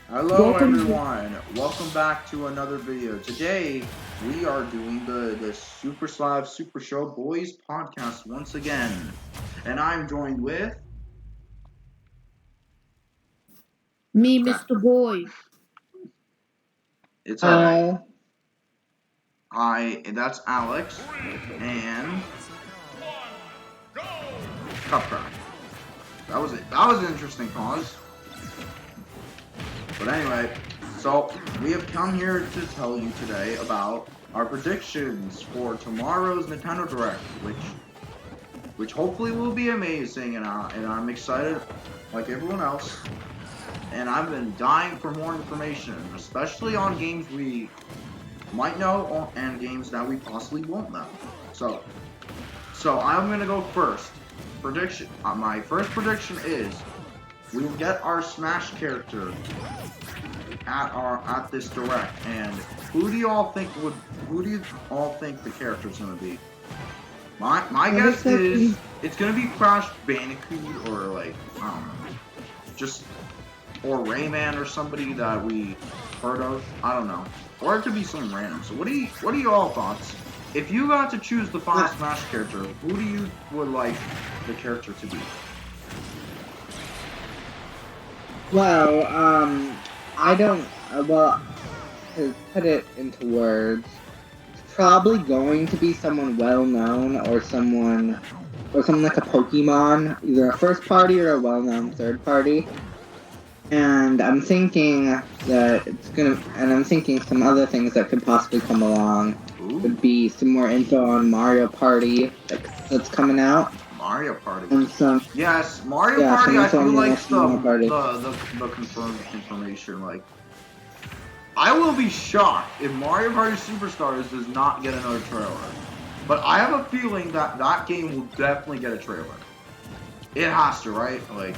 Hello everyone, welcome back to another video. Today we are doing the Super Slav Super Show Boys podcast once again. And I'm joined with Me, Mr. Boy. it's alright. That's Alex and Cupcrack. That was it. That was an interesting pause. But anyway, so we have come here to tell you today about our predictions for tomorrow's Nintendo Direct, which hopefully will be amazing, and I'm excited like everyone else. And I've been dying for more information, especially on games we might know and games that we possibly won't know. So I'm gonna go first. Prediction. My first prediction is we will get our Smash character at this direct. And who do you all think the character's gonna be? My guess is it's gonna be Crash Bandicoot or like I don't know, or Rayman or somebody that we heard of. I don't know, or it could be some random. So what are you all thoughts? If you got to choose the final Smash character, who do you would like the character to be? Well, I don't, to put it into words, it's probably going to be someone well-known or someone like a Pokemon, either a first party or a well-known third party. And I'm thinking that I'm thinking some other things that could possibly come along. Ooh. Would be some more info on Mario Party that's coming out. Mario Party. And some, yes, Mario yeah, Party. I feel like the confirmed information. Like, I will be shocked if Mario Party Superstars does not get another trailer. But I have a feeling that that game will definitely get a trailer. It has to, right? Like,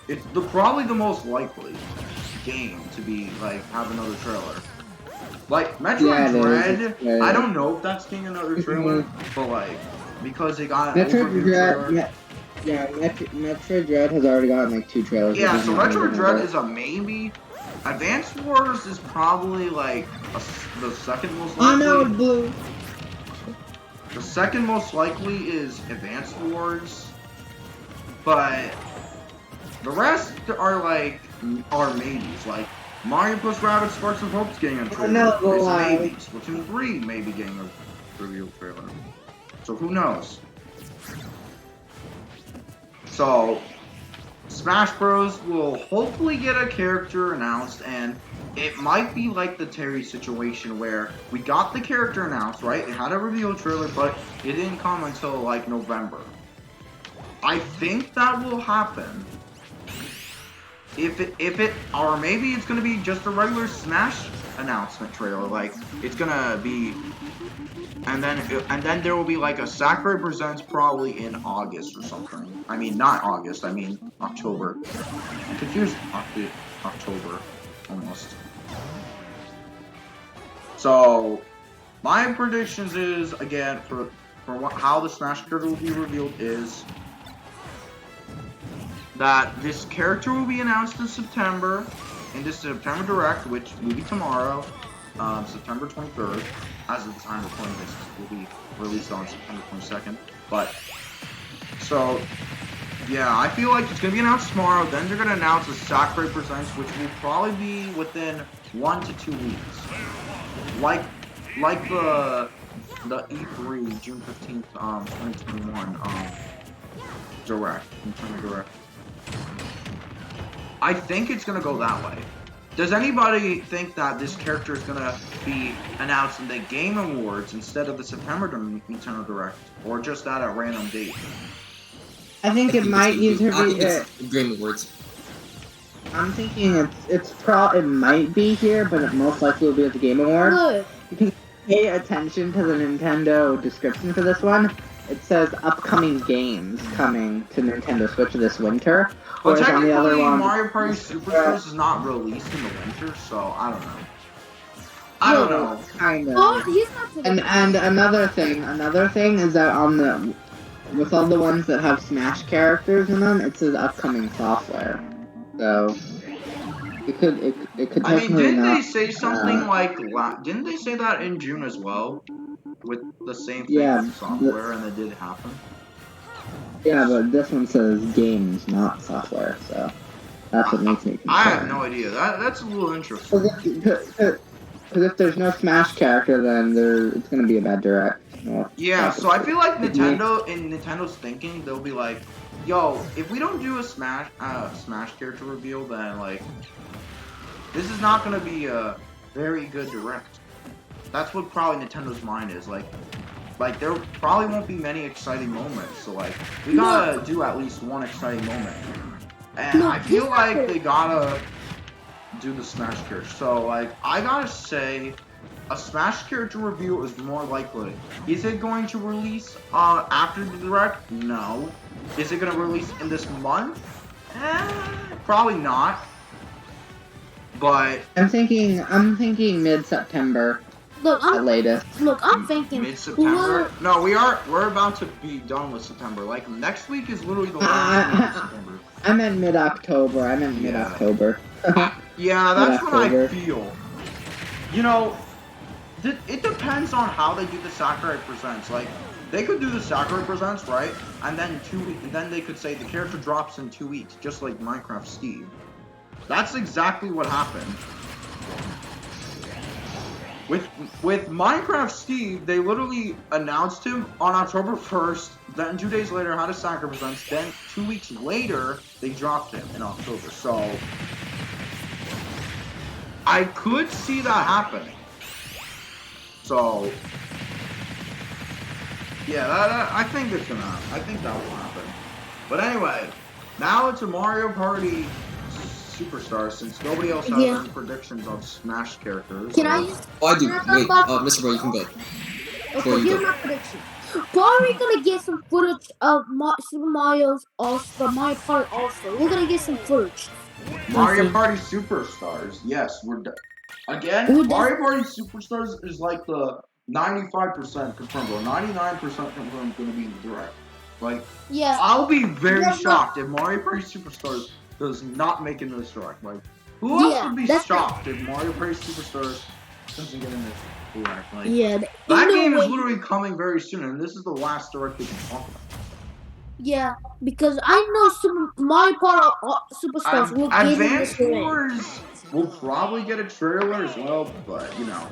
it's probably the most likely game to be like have another trailer. Like Metroid Dread, I don't know if that's getting another trailer, but like because they got an Metroid overview Dread, trailer. Metroid Dread has already gotten like 2 trailers. Yeah, so Metroid Dread is a maybe. Advanced Wars is probably like the second most likely. Oh no, blue. The second most likely is Advanced Wars, but the rest are maybes. Like Mario plus Rabbids Sparks of Hope's getting a trailer. It's a maybe. Splatoon 3 may be getting a reveal trailer. So who knows? So Smash Bros will hopefully get a character announced, and it might be like the Terry situation where we got the character announced, right? It had a reveal trailer, but it didn't come until like November. I think that will happen. If it, or maybe it's gonna be just a regular Smash announcement trailer, like it's gonna be, and then there will be like a Sakurai Presents probably in August or something. I mean, not August. I mean October. I'm confused. October, almost. So my predictions is again for how the Smash character will be revealed is that this character will be announced in September, in this September Direct, which will be tomorrow, September 23rd. As of the time of recording this, will be released on September 22nd. But, so, yeah, I feel like it's going to be announced tomorrow. Then they're going to announce the Sakurai Presents, which will probably be within 1 to 2 weeks. Like the E3, June 15th, 2021, Direct, Nintendo Direct. I think it's gonna go that way. Does anybody think that this character is gonna be announced in the Game Awards instead of the September Nintendo Direct, or just at a random date? I think it might either be Game Awards. I'm thinking it might be here, but it most likely will be at the Game Awards. Look. You can pay attention to the Nintendo description for this one. It says upcoming games coming to Nintendo Switch this winter. But technically, on the other one, Mario Party Superstars is not released in the winter, so I don't know. I don't know. Kind of. Oh, he's not. And another thing is that with all the ones that have Smash characters in them, it says upcoming software. So It could I mean, technically didn't not. they say something like didn't they say that in June as well with the same thing Yeah, with software, and it did happen? yeah, but this one says games, not software, so that's what makes me I have concerned. no idea. That's a little interesting. Because if there's no Smash character, then it's gonna be a bad direct. No, Yeah, that's so I feel like it makes- Nintendo's thinking, they'll be like, yo, if we don't do a Smash character reveal, then like this is not gonna be a very good direct. That's what probably Nintendo's mind is like there probably won't be many exciting moments. So like we gotta do at least one exciting moment, and I feel like they gotta do the Smash character. So like I gotta say, a Smash character reveal is more likely. Is it going to release after the direct? No. Is it gonna release in this month? Probably not. But I'm thinking mid-September Look, at latest. I'm thinking. mid-September? No, we're about to be done with September. Like next week is literally the last week of September. I meant mid-October. Yeah, that's when I Mid-October. feel. You know, it depends on how they do the Sakurai Presents. Like, they could do the Sakurai Presents, right? And then then they could say the character drops in 2 weeks, just like Minecraft Steve. That's exactly what happened. With Minecraft Steve, they literally announced him on October 1st, then 2 days later had a Sakurai Presents, then 2 weeks later, they dropped him in October. So, I could see that happening. So, yeah, I think it's gonna happen. I think that will happen. But anyway, now it's a Mario Party Superstar, since nobody else has any predictions of Smash characters. Can I just? Oh, I do. Can I Wait, talk about- Mr. Bro, you can go. Before Okay, you here's go. my prediction. Probably gonna get some footage of Super Mario's All-Star, Mario Party All-Star. We're gonna get some footage. Mario Party Superstars, yes, again, Mario Party Superstars is like the 95% confirmed, or 99% confirmed going to be in the direct. Like, Yeah. I'll be very shocked if Mario Party Superstars does not make it in this direct. Like, who else would be shocked if Mario Party Superstars doesn't get in this direct? Like, Yeah. that game is literally coming very soon, and this is the last direct we can talk about. Yeah, because I know some Mario Party Superstars will get in this Advance direct. Wars will probably get a trailer as well, but you know,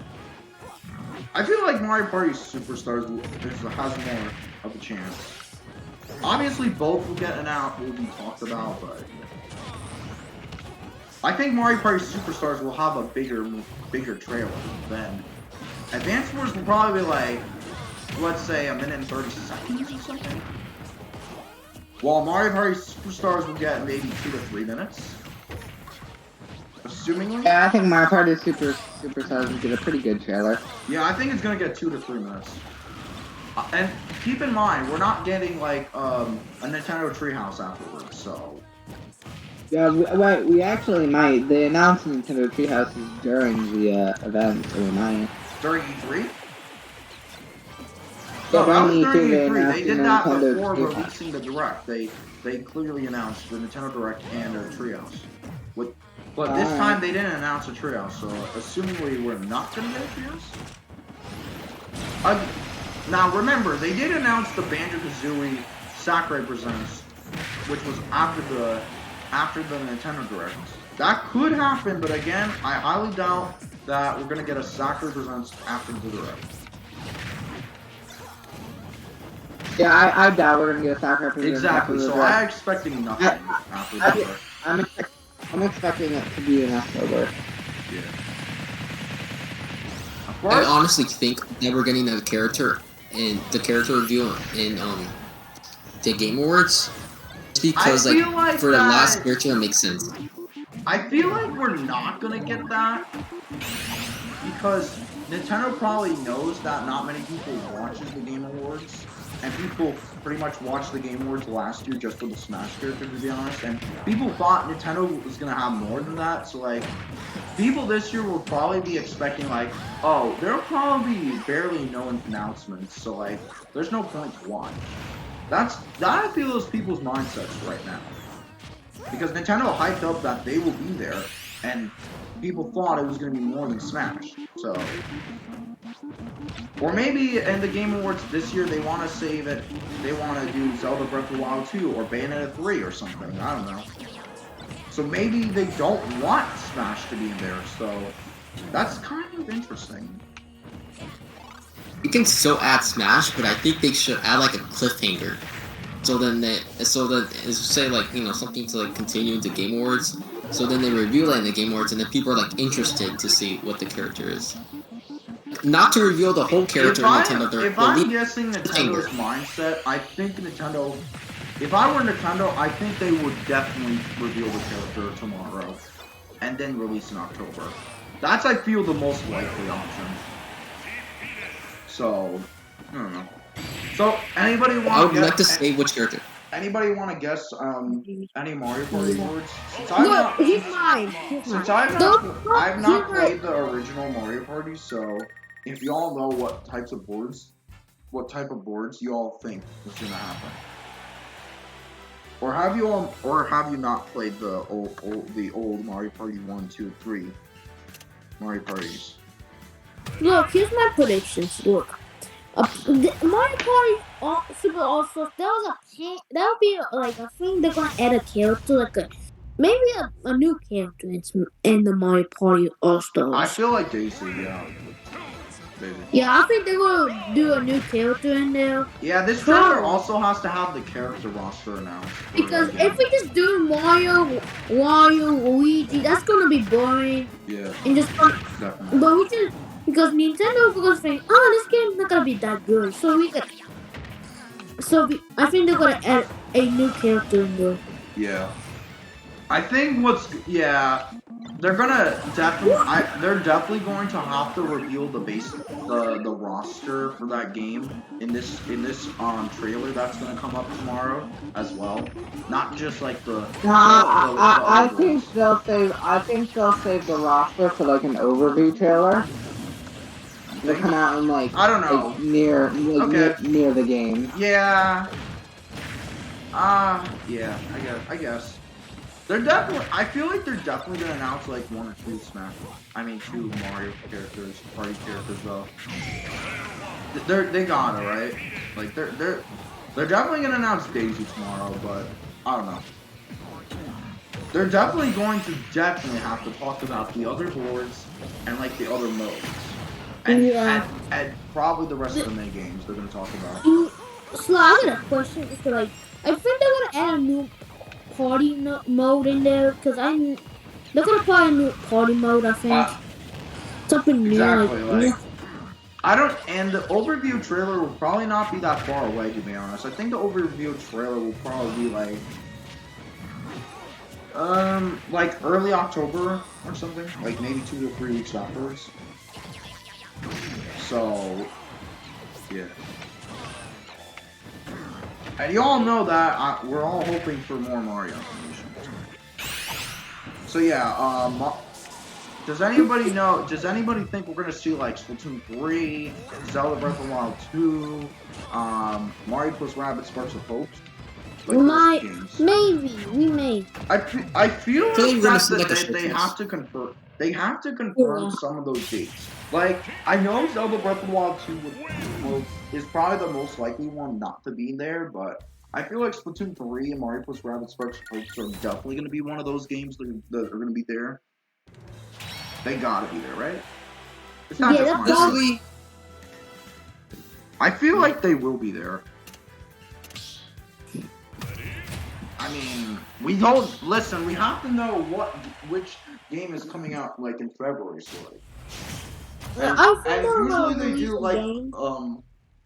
I feel like Mario Party Superstars has more of a chance. Obviously, both will get announced, will be talked about, but I think Mario Party Superstars will have a bigger trailer than Advance Wars will probably be like, let's say, 1 minute and 30 seconds or something. While Mario Party Superstars will get maybe 2 to 3 minutes. Assumingly. Yeah, I think Mario Party Superstars will get a pretty good trailer. Yeah, I think it's gonna get 2 to 3 minutes. And keep in mind, we're not getting like a Nintendo Treehouse afterwards, so. Yeah, we actually might. They announced Nintendo Treehouses during the event, so we might. During E3? Yeah, No, that was during they E3. They did that Nintendo before Treehouse. releasing the Direct. They clearly announced the Nintendo Direct and a Treehouse. But this time they didn't announce a Treehouse, so assumingly we're not gonna get a Treehouse. Now remember, they did announce the Banjo-Kazooie Sakurai Presents, which was after the Nintendo Direct. That could happen, but again, I highly doubt that we're gonna get a Sakurai Presents after the Direct. Yeah, I doubt we're gonna get a Sakurai Presents. Exactly. So I'm expecting nothing after the Direct. I'm expecting it to be in October. Yeah. Of I course. honestly think that we're getting the character reveal in the Game Awards. Just because like for the last character that makes sense. I feel like we're not gonna get that because Nintendo probably knows that not many people watches the Game Awards, and people pretty much watched the Game Awards last year just for the Smash character, to be honest. And people thought Nintendo was gonna have more than that, so like people this year will probably be expecting like, oh, there'll probably be barely no announcements, so like there's no point to watch. That I feel those people's mindsets right now. Because Nintendo hyped up that they will be there, and people thought it was going to be more than Smash. So, or maybe in the Game Awards this year they want to save it. They want to do Zelda Breath of the Wild 2 or Bayonetta 3 or something. I don't know. So maybe they don't want Smash to be in there. So that's kind of interesting. You can still add Smash, but I think they should add like a cliffhanger. So then say like, you know, something to like continue the Game Awards. So then they reveal it in the Game Awards, and then people are like interested to see what the character is. Not to reveal the whole character in Nintendo. If I'm guessing Nintendo's mindset, I think Nintendo. If I were Nintendo, I think they would definitely reveal the character tomorrow, and then release in October. That's, I feel, the most likely option. So, I don't know. So, anybody want to guess? I would like to say which character. Anybody want to guess any Mario Party awards? Look, he's mine. I've not played the original Mario Party, so if y'all know what type of boards you all think is gonna happen, or have you not played the old Mario Party 1, 2, 3 Mario Parties? Look, here's my predictions. Look, Mario Party Super All Stars. That would be like, I think they're gonna add a character, like maybe a new character in the Mario Party All Stars. I feel like Daisy, yeah. Daisy. Yeah, I think they're gonna do a new character in there. Yeah, this trailer also has to have the character roster announced. Because if we just do Mario, Luigi, that's gonna be boring. Yeah. And just definitely. but we just. Because Nintendo was saying, oh, this game's not gonna be that good, I think they're gonna add a new character in there. Yeah, I think they're definitely going to have to reveal the roster for that game in this trailer that's gonna come up tomorrow as well. Not just like the. I think they'll save the roster for like an overview trailer. They come out in like, I don't know, like near the game. Yeah. Yeah. I guess. They're definitely. I feel like they're definitely gonna announce like 1 or 2 2 Mario characters, party characters though. They got it right. Like they're definitely gonna announce Daisy tomorrow, but I don't know. They're definitely going to have to talk about the other boards and like the other modes. And probably the rest of the mini games they're gonna talk about. So I got a question. It's like, I think they're gonna add a new party mode in there because they're gonna put a new party mode. I think something new. Exactly. And the overview trailer will probably not be that far away, to be honest. I think the overview trailer will probably be like early October or something, like maybe 2 to 3 weeks afterwards. So, yeah. And you all know that we're all hoping for more Mario information. So yeah, does anybody think we're gonna see like Splatoon 3, Zelda Breath of the Wild 2, Mario plus Rabbids Sparks of Hope? Like we may. I feel like they have to confirm. They have to confirm some of those dates. Like, I know Zelda Breath of the Wild 2 is probably the most likely one not to be there, but I feel like Splatoon 3 and Mario plus Rabbids Sparks of Hope are definitely going to be one of those games that are going to be there. They gotta be there, right? It's not just my I feel like they will be there. I mean, we have to know which game is coming out like in February, so like. And usually they do like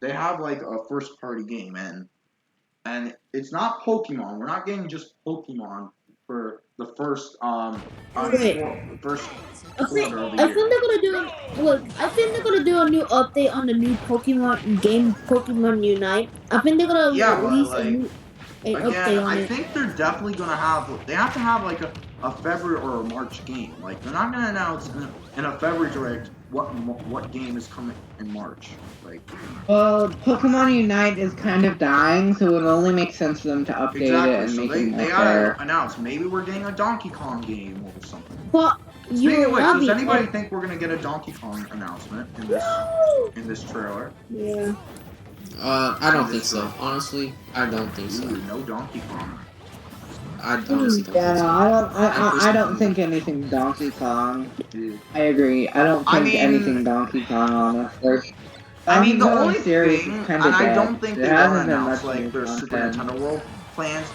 they have like a first party game and it's not Pokemon. We're not getting just Pokemon for the first first quarter of the year. I think they're gonna do a new update on the new Pokemon game, Pokemon Unite. I think they're gonna release a new update on it. I think they're definitely gonna have. They have to have like a February or a March game. Like they're not gonna announce in a February direct what game is coming in March. Like Well, Pokemon Unite is kind of dying, so it only makes sense for them to update it exactly. and So make they it more gotta fair. announce maybe we're getting a Donkey Kong game or something. But Speaking of which, does Robbie, anybody think we're gonna get a Donkey Kong announcement in this trailer? Yeah. I don't think so. Honestly, I don't think so. Ooh, no Donkey Kong. I honestly don't Yeah, think so. I don't think anything Donkey Kong. Yeah. I agree. I don't I think mean- anything Donkey Kong, honestly. I mean, the Donkey Kong only series thing, is and kinda I dead. don't think There they're gonna hasn't been announce much new like their Super content. Nintendo World plans.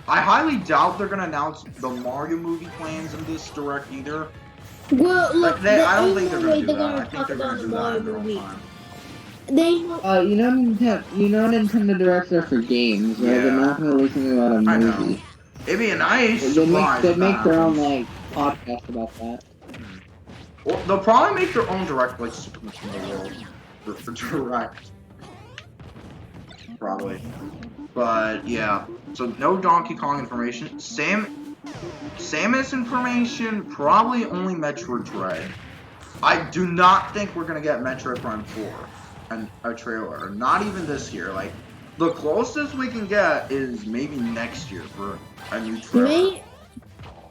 I highly doubt they're gonna announce the Mario movie plans in this direct either. Well, look, Like, I don't the think they're only way gonna do they're that. I gonna think talk they're gonna about the do that Mario in their own movie. time. They You know Nintendo Directs are for games, right? They're Yeah. not gonna release anything about a I know. movie. It'd be a nice They surprise. they if make that their own happens. like podcast about that. Well, they'll probably make their own direct like Super Nintendo World for direct. Probably. But yeah. So no Donkey Kong information. Samus information, probably only Metroid Dread. I do not think we're gonna get Metroid Prime 4 and a trailer. Not even this year. Like the closest we can get is maybe next year for a new trailer. may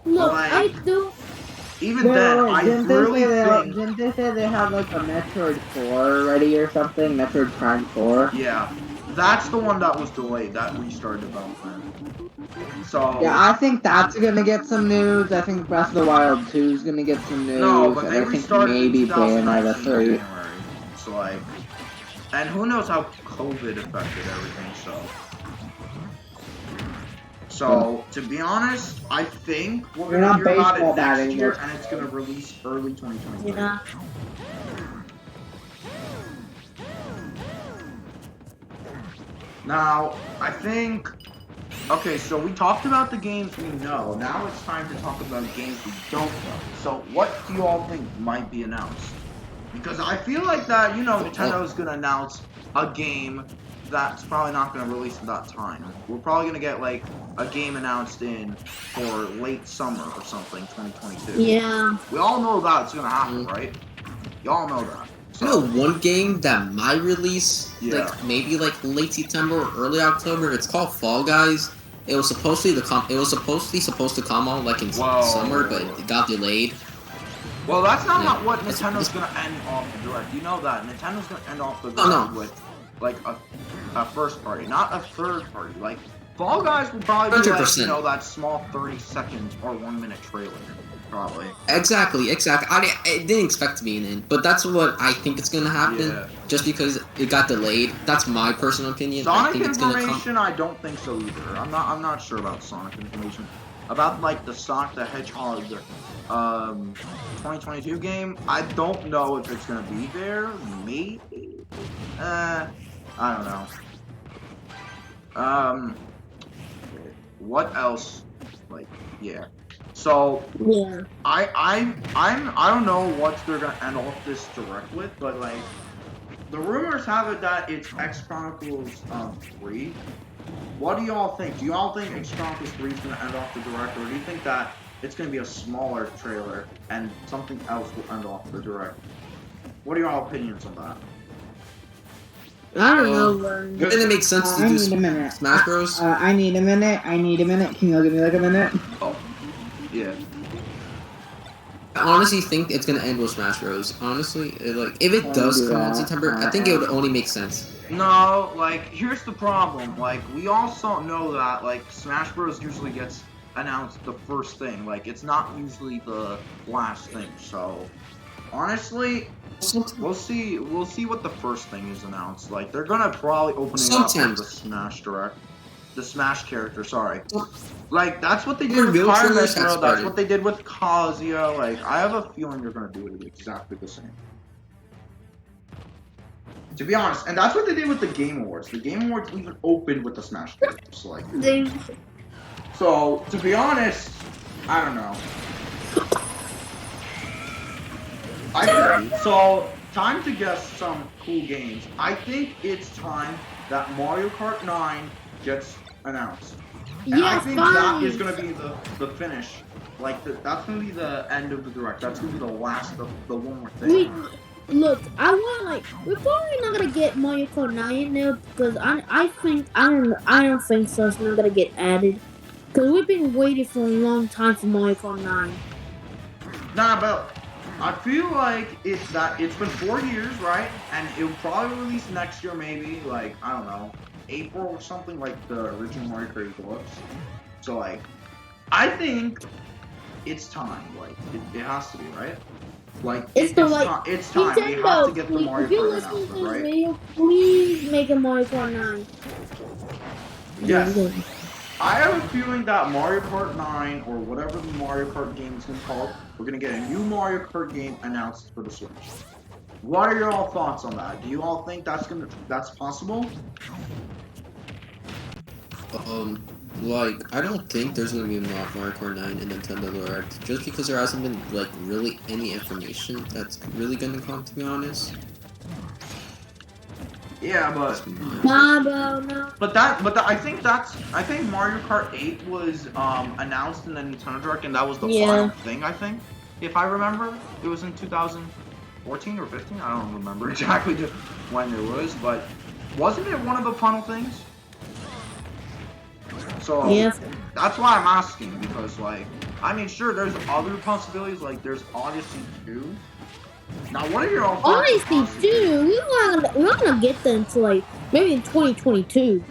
look. Like- I do. Even then, I really think. Didn't they say they have like a Metroid 4 ready or something? Metroid Prime 4? Yeah, that's the one that was delayed. That restarted development. So Yeah, I think that's gonna get some news. I think Breath of the Wild 2 is gonna get some news. no, but and they I think restarted maybe in 2019 Bayonetta 3. January. So like, and who knows how COVID affected everything. So to be honest, I think we're You're gonna not hear about baseball it next batting, year, but- and it's gonna release early 2023. Yeah. Now, I think. Okay, so we talked about the games we know. Now it's time to talk about games we don't know. So, what do you all think might be announced? Because I feel like that, Nintendo's gonna announce a game that's probably not gonna release at that time. We're probably gonna get like a game announced for late summer or something, 2022. Yeah. We all know that's gonna happen, right? Y'all know that. You know one game that might release Yeah. like maybe like late September or early October. It's called Fall Guys. It was supposed to supposed to come out like in Whoa. summer, but it got delayed. Well, that's not Yeah. what It's- Nintendo's gonna end off the direct. You know that Nintendo's gonna end off the Oh, direct no. with like a first party, not a third party. Like Fall Guys will probably be like 100%. that small 30-second or 1-minute trailer, probably. Exactly. I didn't expect to be in it, but that's what I think it's gonna happen. Yeah. Just because it got delayed. That's my personal opinion. I Sonic think it's gonna come. information, I don't think so either. I'm not sure about Sonic information. About like the Sonic the Hedgehog 2022 game, I don't know if it's gonna be there. Maybe. I don't know. What else? Like, yeah. So Yeah. I don't know what they're gonna end off this direct with, but like the rumors have it that it's X Chronicles 3. What do y'all think? Do y'all think X Chronicles 3 is gonna end off the direct, or do you think that it's gonna be a smaller trailer and something else will end off the direct? What are y'all opinions on that? I don't know. Vern. Wouldn't it make sense to I do need a minute. Smash Bros? I need a minute. Can you give me like a minute? Oh, yeah. I honestly think it's gonna end with Smash Bros. Honestly, like if it does do come out in that. September, I think it would only make sense. No, like here's the problem. Like we also know that like Smash Bros usually gets announced the first thing. Like it's not usually the last thing. So honestly, we'll see. We'll see what the first thing is announced. Like they're gonna probably open it up with Sometimes. the Smash Direct, the Smash character. Sorry. Like that's what they did Your with real Fire trailers Emblem. have That's started. what they did with Kazuya. Like I have a feeling they're gonna do it exactly the same. To be honest, and that's what they did with the Game Awards. The Game Awards even opened with the Smash characters. Like, They. so to be honest, I don't know. So time to guess some cool games. I think it's time that Mario Kart 9 gets announced. And I Yeah, think that fine. is going to be the finish. that's gonna be the end of the direct. That's gonna be the last of the one more thing. Look, I want we're probably not gonna get Mario Kart 9 in there because I don't think so. It's not gonna get added because we've been waiting for a long time for Mario Kart 9. Nah, but I feel like it's been 4 years, right? And it'll probably release next year, maybe like I don't know, April or something, like the original Mario Kart Deluxe. So like, I think it's time. Like it has to be, right? Like it's time. We have to get the Mario if you're Kart listening to announcement, this right? video, please make a Mario Kart 9. Yes. I have a feeling that Mario Kart 9 or whatever the Mario Kart game is gonna be called, we're gonna get a new Mario Kart game announced for the Switch. What are your all thoughts on that? Do you all think that's possible? Like, I don't think there's gonna be a Mario Kart 9 in Nintendo Direct, just because there hasn't been, like, really any information that's really gonna come, to be honest. Yeah, but Nah, bro, no. I think Mario Kart 8 was announced in the Nintendo Direct, and that was the final thing. I think, if I remember, it was in 2014 or 15. I don't remember exactly when it was, but wasn't it one of the final things? So that's why I'm asking, because like, I mean, sure, there's other possibilities, like there's Odyssey 2. Now, what are your all thoughts? Odyssey 2, we're not gonna get them to like maybe in 2022.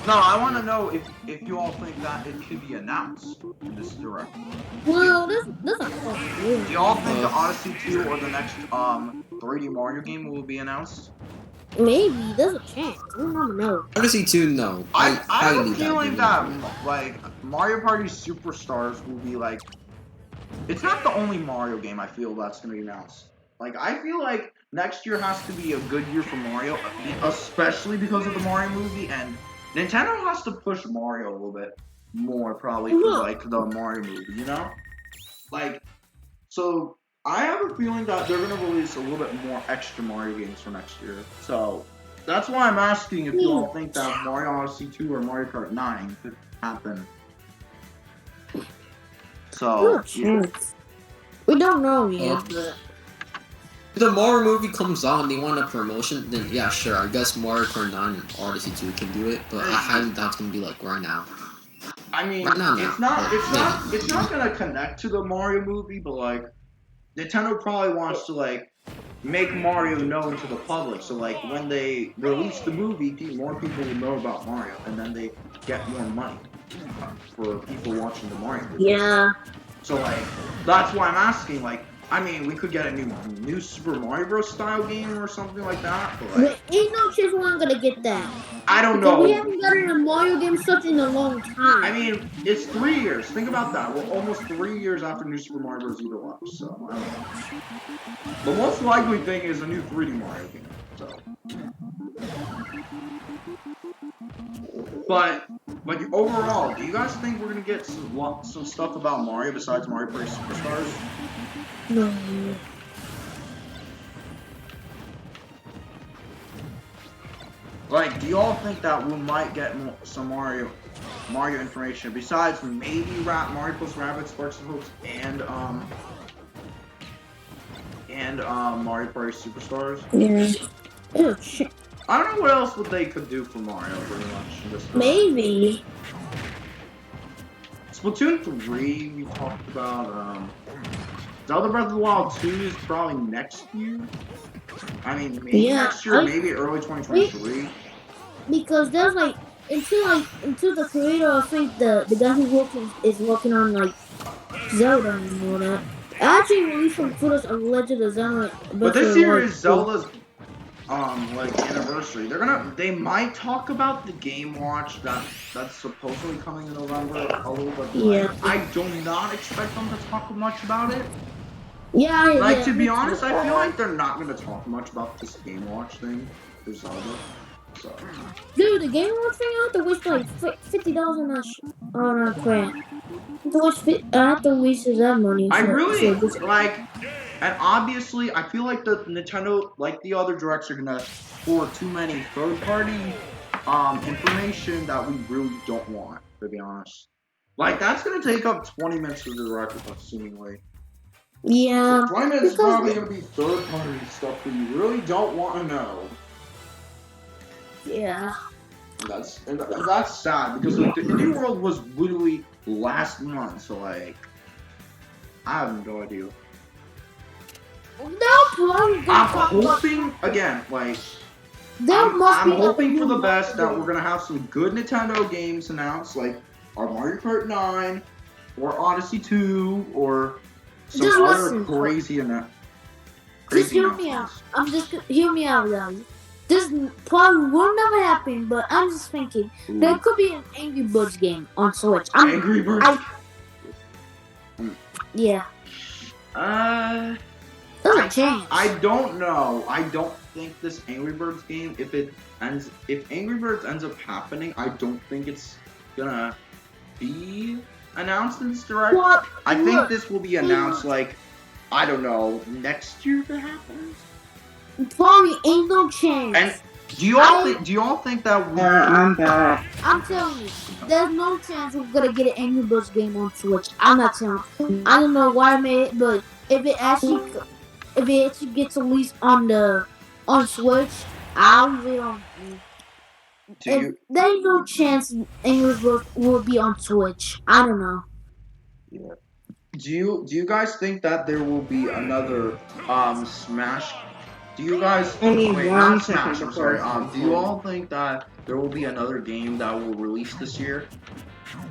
No, I want to know if you all think that it could be announced in this direct. Well, that's a possibility. Do you all think the Odyssey 2 or the next 3D Mario game will be announced? Maybe there's a chance. We never know. Odyssey 2, no. I have a feeling that like Mario Party Superstars will be like, it's not the only Mario game I feel that's gonna be announced. Like I feel like next year has to be a good year for Mario, especially because of the Mario movie, and Nintendo has to push Mario a little bit more probably for like the Mario movie, you know? Like, so I have a feeling that they're gonna release a little bit more extra Mario games for next year. So that's why I'm asking if you all think that Mario Odyssey 2 or Mario Kart 9 could happen. So we don't know yet. If the Mario movie comes out and they want a promotion, then yeah, sure. I guess Mario Kart 9 and Odyssey 2 can do it, but I highly doubt it's gonna be like right now. I mean, right now, it's not gonna connect to the Mario movie, but like Nintendo probably wants to like make Mario known to the public. So like when they release the movie, more people will know about Mario, and then they get more money for people watching the Mario movie. Yeah. So like that's why I'm asking. Like, I mean, we could get a new Super Mario Bros. Style game or something like that. But like, ain't no chance we're not gonna get that. I don't know. We haven't gotten a Mario game such in a long time. I mean, it's 3 years. Think about that. We're almost 3 years after New Super Mario Bros. Deluxe. So I don't know. The most likely thing is a new 3D Mario game. So, but overall, do you guys think we're gonna get some stuff about Mario besides Mario Party Superstars? No. Like, do y'all think that we might get some Mario information besides maybe Mario plus Rabbids Sparks of Hopes and Mario Party Superstars? Yeah. Oh shit. I don't know what else they could do for Mario pretty much in this Maybe. Splatoon 3 we talked about. Zelda Breath of the Wild 2 is probably next year. I mean, maybe next year, maybe early 2023. Because there's like until the creator, I think the guy who is working on like Zelda and all that. Actually released some footage of Legend of Zelda. But this year is Zelda's like anniversary. They might talk about the Game Watch that's supposedly coming in November a little bit. Yeah. I do not expect them to talk much about it. Yeah. Like, to be honest, I feel like they're not going to talk much about this Game Watch thing for Zelda. So. Dude, the Game Watch thing, I have to waste like $50 on a crap. I have to waste that money. I really, like, and obviously, I feel like the Nintendo, like the other directs, are going to pour too many third-party information that we really don't want, to be honest. Like, that's gonna take up 20 minutes of the record, seemingly. Yeah. 20 minutes is Because probably gonna be third-party stuff that you really don't want to know. yeah. And that's sad because like the indie world was literally last month, so like I have no idea. They'll probably I'm gonna talk about. hoping again, like There must I'm be hoping like, for the new best that Mario we're gonna have some good Nintendo games announced, like our Mario Kart 9 or Odyssey 2 or some Just other listen. crazy Just hear me out. Hear me out, guys. This probably will never happen, but I'm just thinking there could be an Angry Birds game on Switch. Angry Birds. Yeah, there's a chance. I don't know. I don't think this Angry Birds game, if Angry Birds ends up happening, I don't think it's gonna be announced in this direct. What? I think Look, this will be announced like, I don't know, next year if it happens. probably ain't no chance. And do y'all think that I'm back. I'm telling you, there's no chance we're gonna get an Angry Birds game on Switch. I'm not telling. I don't know why I made it, but if it actually gets released on Switch, I'll leave it on. There's no chance Angry Birds will be on Switch. I don't know. Yeah. Do you guys think that there will be another Smash? Do you guys Only wait, one not second Smash, I'm before sorry. it's Do you all think that there will be another game that will release this year?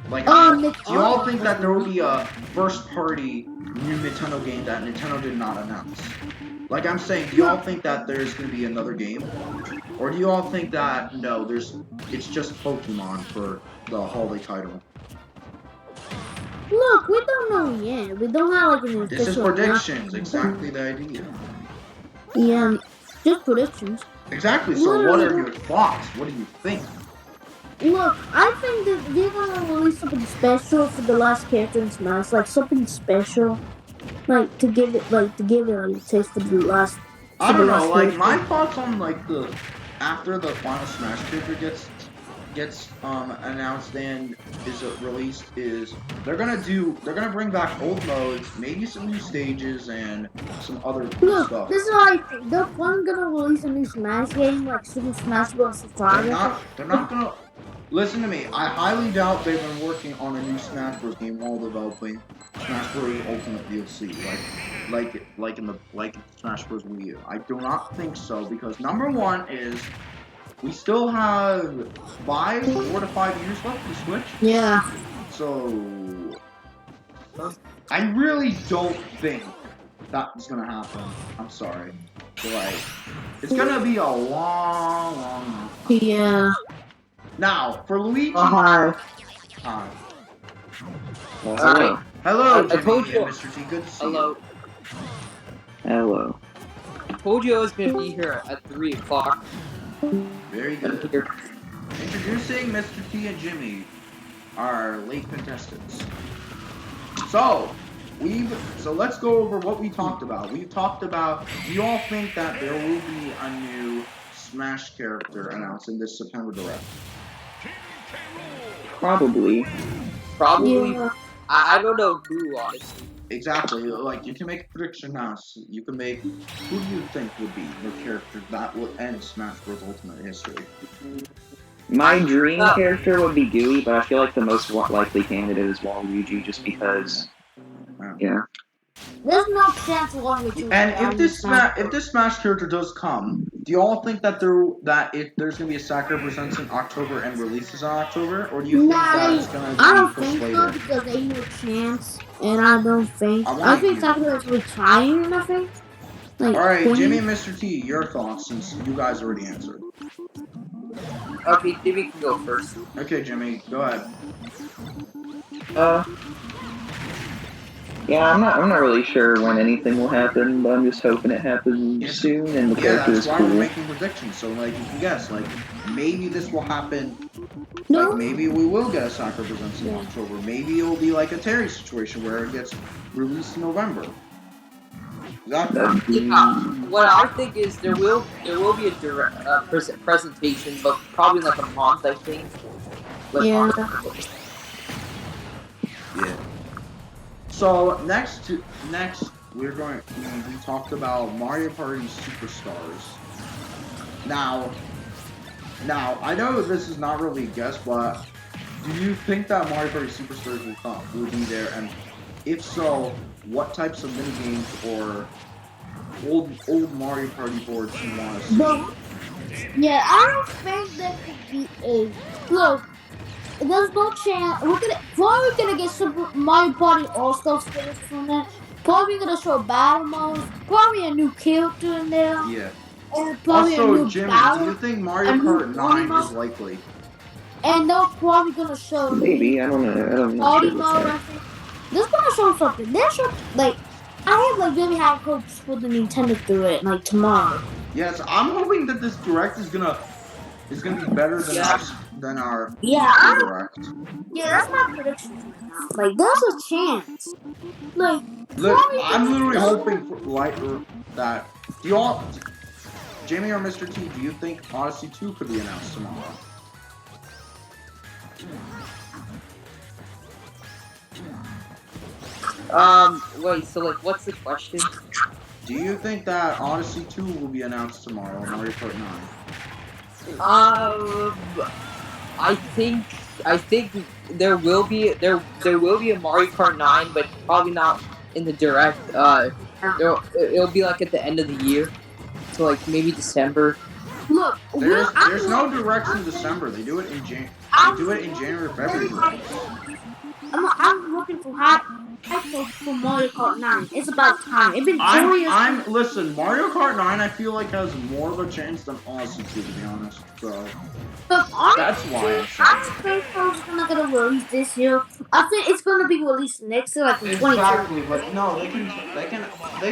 Like do you all think that there will be a first party new Nintendo game that Nintendo did not announce? Like I'm saying, do you all think that there's gonna be another game? Or do you all think that no, it's just Pokemon for the holiday title? Look, we don't know yet. We don't have like an official. This is predictions, exactly the idea. Yeah, just predictions. Exactly, so what are your thoughts? What do you think? Look, I think that they're gonna release something special for the last character in Smash, like something special, like to give it like a taste for the last. I don't know, like my thoughts on like after the final Smash character gets announced and is released is they're gonna bring back old modes, maybe some new stages and some other cool stuff. This is how I think. They're probably gonna release a new Smash game like Super Smash Bros. They're not gonna listen to me. I highly doubt they've been working on a new Smash Bros. Game while developing Smash Bros. Ultimate DLC, like in Smash Bros. Wii U. I do not think so because number one is we still have 4 to 5 years left to Switch. Yeah. So I really don't think that's gonna happen. I'm sorry. But, like, it's gonna be a long. Yeah. Now for Luigi. Hi. Hi. Hello. Hello, I told Jimmy you. and Mr. T. Good to see Hello. Hello. I told you I was gonna be here at 3 o'clock. you. Very I'm good. here. Introducing Mr. T and Jimmy, our late contestants. So let's go over what we talked about. We've talked about, do you all think that there will be a new Smash character announced in this September Direct? Probably. Probably. Yeah. I don't know who, honestly. Exactly, like you can make a prediction now. So you can make, who do you think would be the character that will end Smash Bros. Ultimate history? My dream character would be Gooey, but I feel like the most likely candidate is Waluigi, just because. Yeah. There's no chance Waluigi. And if this Smash character does come, do you all think that there's gonna be a sack represents in October and releases in October, or do you think that it's gonna be I don't pushed think later? so because ain't no chance, and I don't think. I think you. Sakura's retiring. I think. Like, All right, 20? Jimmy and Mr. T, your thoughts since you guys already answered. Okay, Jimmy can go first. Okay, Jimmy, go ahead. Yeah, I'm not really sure when anything will happen, but I'm just hoping it happens soon and the character that's is why cool. we're making predictions. So, like, you can guess. Like, maybe this will happen. No. Like, maybe we will get a Sakura Presents in October. Maybe it'll be like a Terry situation where it gets released in November. Exactly. Yeah, what I think is there will be a direct presentation, but probably like a month, I think. Like, Yeah. Yeah. So next we talked about Mario Party Superstars. Now I know this is not really a guess, but do you think that Mario Party Superstars will be there? And if so, what types of mini games or old Mario Party boards do you want to see? But yeah, I don't think there could be a look. There's no chance. Probably gonna get Super Mario Party All Stars finish from that. Probably gonna show battle modes. Probably a new character in there. Yeah. And probably a Also, new Jimmy, do battle. you think Mario a new Kart party 9 mode. is likely? And they're probably gonna show Maybe, I don't know. I don't know. party Sure mode. I think they're gonna show something. They're show like I have really high hopes for the Nintendo Direct like tomorrow. Yes, I'm hoping that this direct is gonna be better than our Yeah, direct. yeah, that's my prediction. Like, there's a chance. Like, Look, probably I'm gonna literally show- hoping for that. Do y'all, Jamie or Mr. T, do you think Odyssey 2 could be announced tomorrow? Wait, so like, what's the question? Do you think that Odyssey 2 will be announced tomorrow, Mario Kart 9? I think there will be a Mario Kart 9, but probably not in the direct. It'll be like at the end of the year, so like maybe December. Look, There's no directs in December. They do it in January, February. I'm looking for hype for Mario Kart 9. It's about time. It's been 4 years. Listen, Mario Kart 9 I feel like has more of a chance than Odyssey 2, to be honest. So But that's why I'm saying. I think it's not gonna release this year. I think it's gonna be released next year, like in 2022. Exactly, but no, they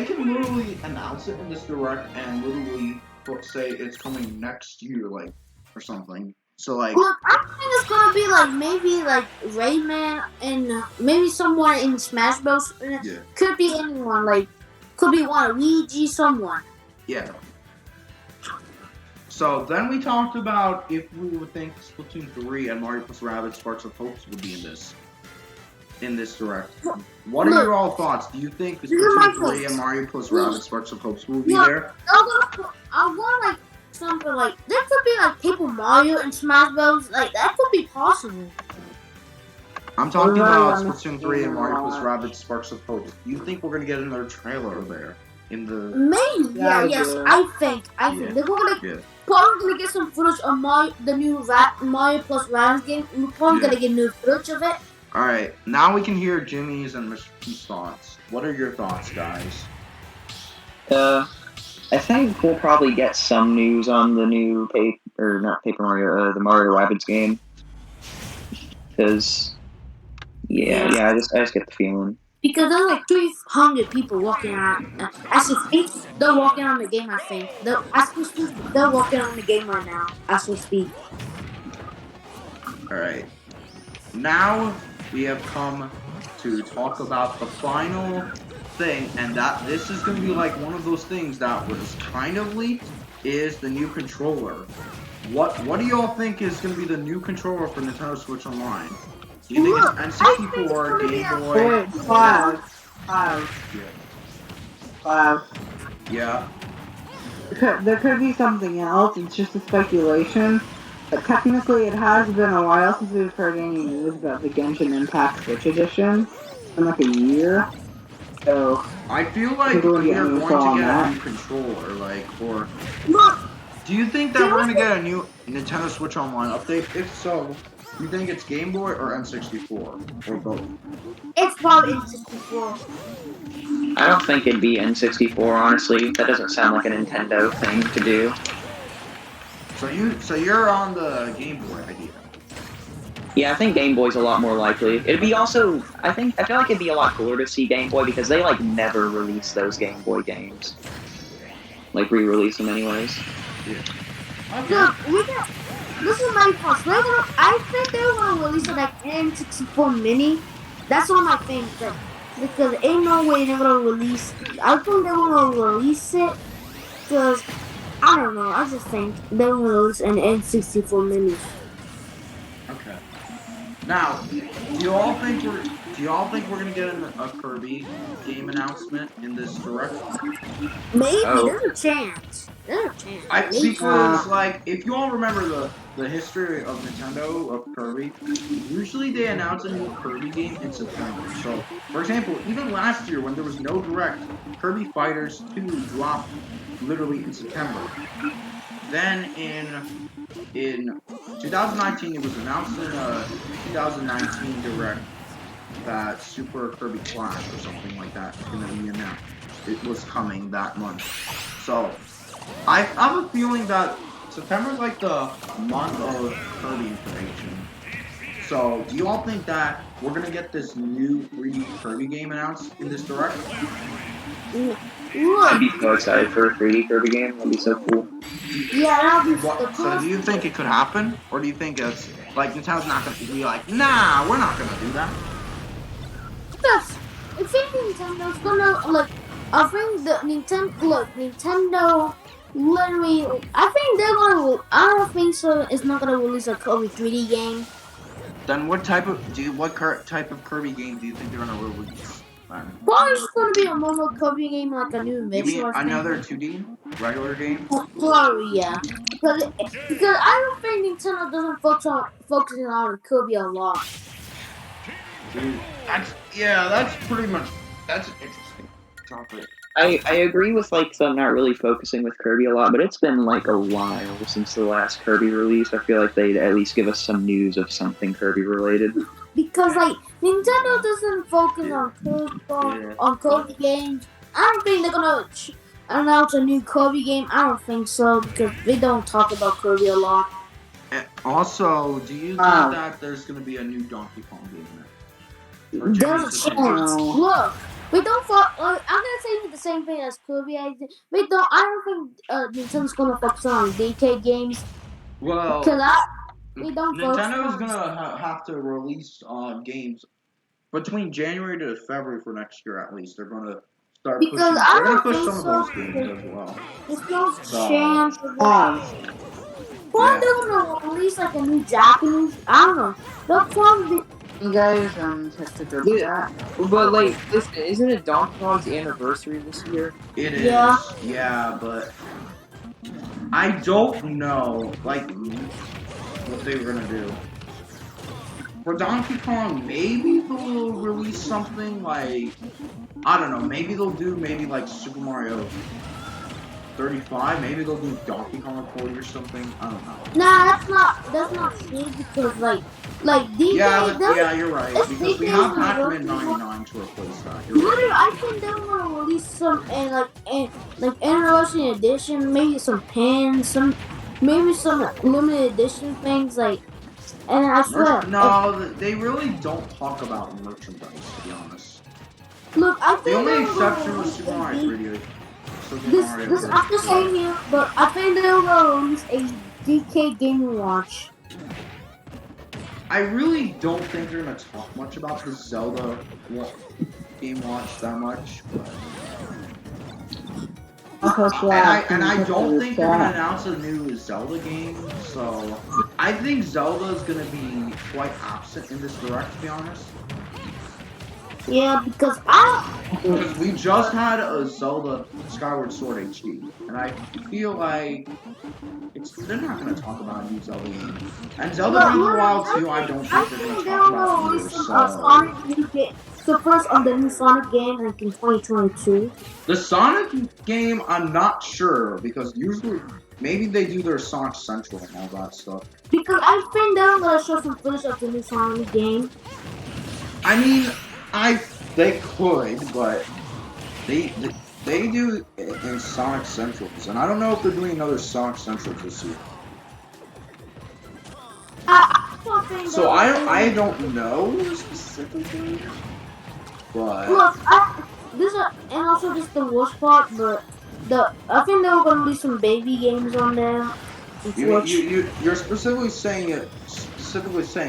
can literally announce it in this direct and literally say it's coming next year, like, or something. So like, Look, I think it's gonna be like maybe like Rayman and maybe someone in Smash Bros. Yeah. Could be anyone. Like, could be one Luigi, someone. yeah. So then we talked about if we would think Splatoon 3 and Mario plus Rabbids Sparks of Hopes would be in this direct. What are your all thoughts? Do you think Splatoon 3 and Mario plus Rabbids Sparks of Hopes will be there? I want like something like there could be like Paper Mario and Smash Bros. Like that could be possible. I'm talking about Splatoon 3 and Mario plus Rabbids Sparks of Hope. Do you think we're gonna get another trailer there in the? Maybe, yes. I think they're probably gonna get some footage of the new Mario plus Rabbids game. We're probably gonna get new footage of it. All right, now we can hear Jimmy's and Mr. P's thoughts. What are your thoughts, guys? I think we'll probably get some news on the new Paper Mario, the Mario Rabbids game. Because, I just get the feeling. Because there's like 300 people walking around. As we speak, they're walking on the game, I think. They're walking on the game right now, as we speak. Alright. Now we have come to talk about the final thing, and that this is going to be like one of those things that was kind of leaked, is the new controller. What do y'all think is going to be the new controller for Nintendo Switch Online? Do you think it's N64, Game Boy? Five. Yeah. There could be something else. It's just a speculation. But technically, it has been a while since we've heard any news about the Genshin Impact Switch Edition. It's been like a year. So I feel like we are going to get a new controller, or do you think that we're going to get a new Nintendo Switch Online update? If so, do you think it's Game Boy or N64 or both? It's probably N64. I don't think it'd be N64, honestly. That doesn't sound like a Nintendo thing to do. So you're on the Game Boy idea. Yeah, I think Game Boy's a lot more likely. It'd be also, I feel like it'd be a lot cooler to see Game Boy because they like never release those Game Boy games. Like re-release them anyways. Yeah. Look, this is my thoughts. I think they're gonna release it like N64 Mini. That's one of my things. Because ain't no way they're gonna release. I think they're gonna release it because I don't know. I just think they're gonna release an N64 Mini. Okay. Now, do you all think do y'all think we're gonna get a Kirby game announcement in this direct? Maybe Oh. there's a chance. There's a chance. Maybe. Because like if you all remember the history of Nintendo of Kirby, usually they announce a new Kirby game in September. So, for example, even last year when there was no direct, Kirby Fighters 2 dropped literally in September. Then in 2019, it was announced in a 2019 direct that Super Kirby Clash or something like that is going to be announced. It was coming that month. So, I have a feeling that September is like the month of Kirby information. So, do you all think that we're going to get this new 3D Kirby game announced in this direct? I'd be so excited for a 3D Kirby game. That'd be so cool. Yeah, that'll be So, do you think it could happen? Or do you think it's like Nintendo's not going to be like, nah, we're not going to do that? Yes, I think Nintendo's gonna like. I think the Nintendo literally. I think they're gonna. I don't think so. It's not gonna release a Kirby 3D game. Then what type of type of Kirby game do you think they're gonna release? Probably it's gonna be a normal Kirby game, like a new You adventure. mean or something. another 2D regular game? Probably, yeah. Because I don't think Nintendo doesn't focus on Kirby a lot. Dude, that's pretty much that's an interesting topic. I agree with like them not really focusing with Kirby a lot, but it's been like a while since the last Kirby release. I feel like they'd at least give us some news of something Kirby related. Because like Nintendo doesn't focus on Kirby games. I don't think they're gonna announce a new Kirby game. I don't think so because they don't talk about Kirby a lot. And also, do you think that there's gonna be a new Donkey Kong game in it? Or There's a Japanese chance. Look, we don't. I'm gonna say the same thing as Kirby. I don't think Nintendo's gonna focus on DK games. Well, We don't focus Nintendo's on. gonna have to release games between January to February for next year at least. They're gonna start Because pushing. I They're gonna don't push think some of so, those games as well. There's no So- chance. They're gonna release like a new Japanese. I don't know. They'll probably. You guys have to go do that. But like, listen, isn't it Donkey Kong's anniversary this year? It is. Yeah. Yeah, but I don't know, like, what they were gonna do. For Donkey Kong, maybe they'll release something like, I don't know, maybe they'll do like Super Mario 35, maybe they'll do Donkey Kong 40 or something, I don't know. Nah, that's not true because like DK. Yeah, you're right, it's because we DK's have Pac-Man anniversary. 99 to replace that. You're right. Literally, I think they're gonna release some like anniversary edition, maybe some pins, maybe some limited edition things like. And I swear, No, they really don't talk about merchandise, to be honest. look, I think The only they're gonna exception was Super Mario 3D. This I'm just saying here, but I think they're gonna release a DK Game Watch. I really don't think they're gonna talk much about the Zelda Game Watch that much. And I don't think they're gonna announce a new Zelda game, so I think Zelda is gonna be quite absent in this direct, to be honest. Yeah, because we just had a Zelda Skyward Sword HD, and I feel like they're not gonna talk about a new Zelda game. And Zelda Breath of the Wild 2, I don't think they're gonna talk about either, release so. Sonic new game. So first on the new Sonic game like in 2022. The Sonic game, I'm not sure, because usually, maybe they do their Sonic Central and all that stuff. Because I think they're gonna show some footage of the new Sonic game. I mean, they could, but they do in Sonic Centrals, and I don't know if they're doing another Sonic Centrals this year. So I don't know specifically, but look, and also just the worst part, but I think they were gonna do some baby games on there. you're specifically saying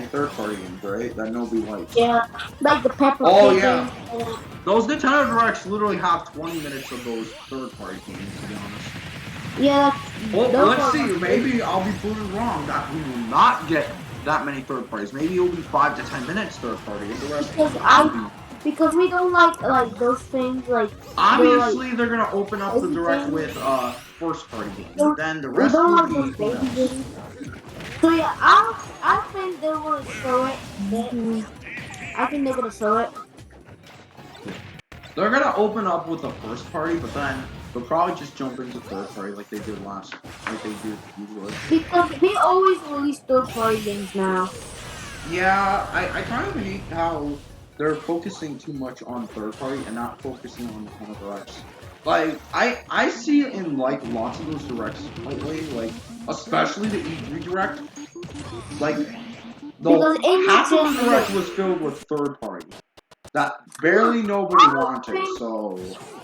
third-party games, right? That nobody likes. Yeah, like the Peppa Oh, Pig yeah. game. Those Nintendo Directs literally have 20 minutes of those third-party games, to be honest. Yeah. Well, those let's are- see. Maybe I'll be proven wrong that we will not get that many third parties. Maybe it'll be 5 to 10 minutes third party, and the rest Because we don't like those things like obviously they're gonna open up the baby direct games. with first party games. So, Then the we rest don't will like be those who baby knows. games. So yeah, I think they're gonna show it. I think they're gonna show it. They're gonna open up with the first party, but then they'll probably just jump into third party like they did usually. Because they always release third party games now. Yeah, I kind of hate how they're focusing too much on third party and not focusing on the directs. Like I see it in like lots of those directs lately, like especially the E3 direct. Like Because half of the Nintendo- direct was filled with third party that barely nobody wanted. So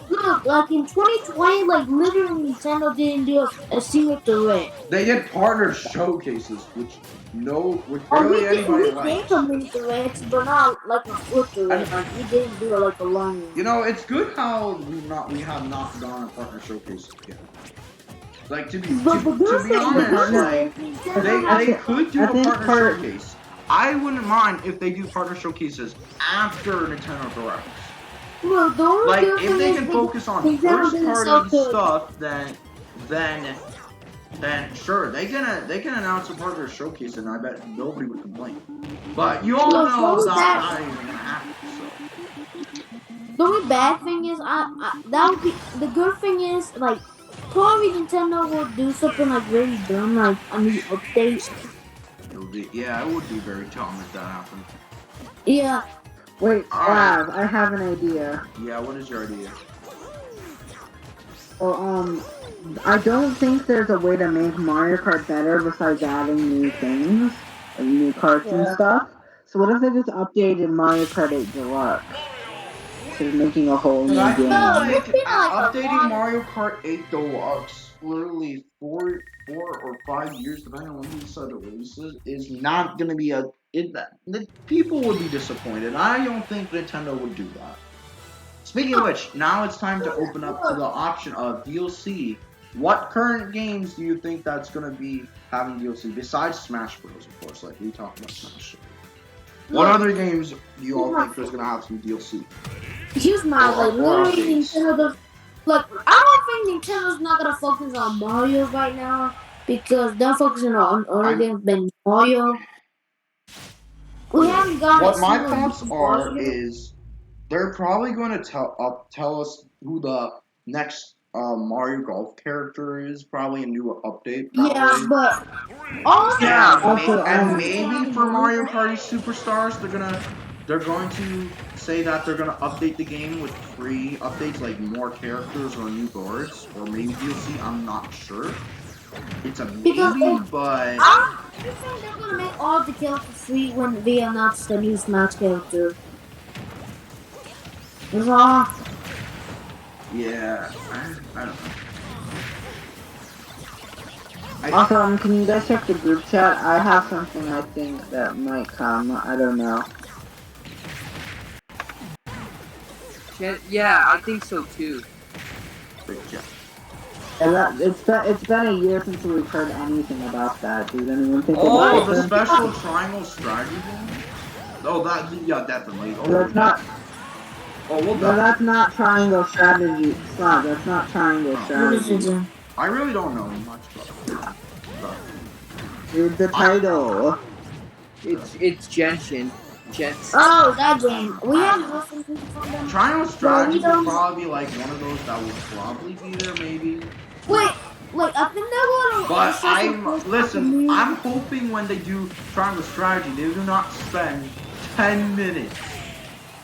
Look, like in 2020, like literally Nintendo didn't do a single direct. they did partner showcases, which We barely anybody did liked. some mini directs, but not like a full direct. And- Like we didn't do like a long one. You know, it's good how we have not gone on partner showcases yet. Like to be But the good thing honest, like Nintendo they could do I a think partner part- showcase. I wouldn't mind if they do partner showcases after Nintendo Directs. well, the only Like good if thing they is can they- focus on Nintendo first didn't party sell to- stuff, then sure they can announce a partner showcase, and I bet nobody would complain. But you all Look, know what was that's that? not even gonna happen. So. The only bad thing is, that would be the good thing is like probably Nintendo will do something like very dumb, like a new update. It would be very dumb if that happened. Yeah, Wait, Alright. Slav, I have an idea. Yeah, what is your idea? Well, I don't think there's a way to make Mario Kart better besides adding new things, and new carts and stuff. So what if they just updated Mario Kart 8 Deluxe? Instead of making a whole new I feel game. like It's been like a updating long- Mario Kart 8 Deluxe, literally 4 or 5 years, depending on when he said it releases, is not going to be the people would be disappointed. I don't think Nintendo would do that. Speaking of which, now it's time to open up to the option of DLC. What current games do you think that's going to be having DLC besides Smash Bros? Of course, like we talked about Smash. What other games do you all think there's going to have some DLC? here's my like literally Nintendo does. Look, I don't think Nintendo's not gonna focus on Mario right now because they're focusing on other games than Mario. We haven't got What a my single thoughts new are Mario. is they're probably going to tell us who the next Mario Golf character is. Probably a new update. Probably. Yeah, but also And maybe for Mario Party Superstars, they're going to say that they're going to update the game with free updates like more characters or new boards or maybe DLC. I'm not sure. It's a maybe, but I think they're gonna make all the characters free when they announce the new Smash character. That's all. yeah, I don't know. Also, can you guys check the group chat? I have something I think that might come. I don't know. Yeah, I think so too. And it's been a year since we've heard anything about that. Does anyone think Oh, about the it? special triangle strategy game? Oh, definitely. Oh, That's not. Oh, well, No, that's not triangle strategy. Slav, that's not triangle strategy. I really don't know much about it. Read the title. It's Genshin. Oh, that game. We have nothing from them. Triangle strategy don't- would probably be like one of those that would probably be there, maybe. Wait, I think they're gonna. But I'm hoping when they do triangle strategy, they do not spend 10 minutes